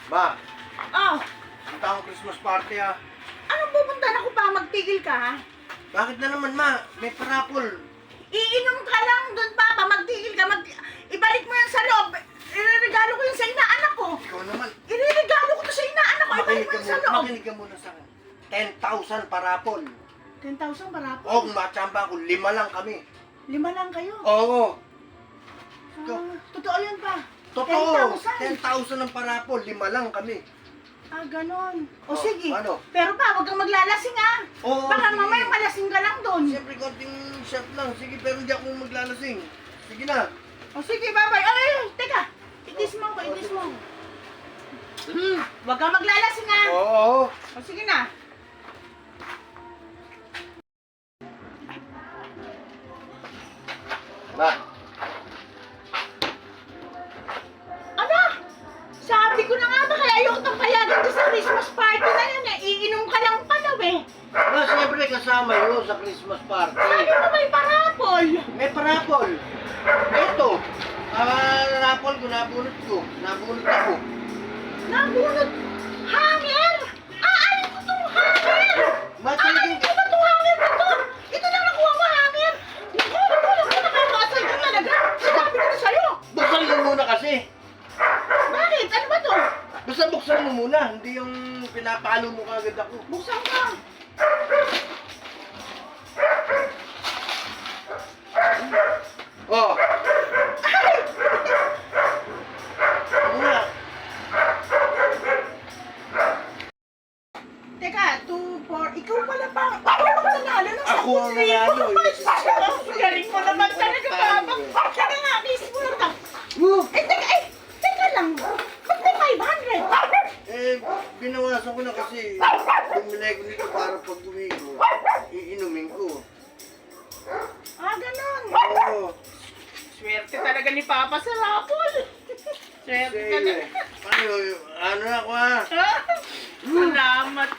Ma, Oh, punta akong Christmas party ah. anong pupuntahan ako pa? Magtigil ka, ha? Bakit na naman ma? May parapol. Iinom ka lang doon, Papa. Magtigil ka. Ibalik mo yan sa loob. Ireregalo ko yun sa inaanak ko. Ikaw naman. Ireregalo ko to sa inaanak ko. Ibalik mo yan sa loob. Makinig ka muna sa akin. 10,000 parapol. 10,000 para po. Oo, kung matsamba ko, 5 lang kami. 5 lang kayo. Oo. Totoo yun pa. Totoo. 10,000. 10,000 ang parapol, 5 lang kami. Ah, ganon. O Oh, sige. ano? Pero pa, huwag kang maglalasing, ha? Oo, Baka sige. mamaya malasing ka lang doon. Siyempre, konting shot lang. Sige, pero hindi ako maglalasing. Sige na. O sige, bye-bye. Ay, teka. Itis mo ko, itis mo. Huwag kang maglalasing, ha? Oo. O sige na. Ma, Ano? Sabi ko na nga ba kaya ayoko itong payagan doon sa Christmas party na yan, eh. Iinom ka lang pala, eh. ma, siyempre kasama yun sa Christmas party. Sabi mo may parapol. May parapol. Ito. Parapol ko, nabunot ko. Nabunot ako. Nabunot. Hanger? Aalin ko itong hanger? Ma, talagang... Aalin ko ba itong hanger na to? Ito na nakuha mo, hanger. Naku, nakakasal ka talaga. Sinabi ko na sa'yo. Buksan mo muna kasi. Bakit? Ano ba to? Basta buksan mo muna. Hindi yung pinapalo mo kagad ako. Buksan ka. Oh. Muna. Teka, 2, 4, ikaw pala pa. Ako ang nanalo ng Ako ang nanalo, eh. Galing mo naman talaga, Papa. Teka nga, kiss mo lang ka. Woo! Teka lang. Ba't may 500? Eh, binawasan ko na kasi bumili ko nito para pag umigo, iinumin ko. Ah, ganon. Oo. Swerte talaga ni Papa sa rapol. Swerte Sige. talaga. Ano na ako ah? Salamat.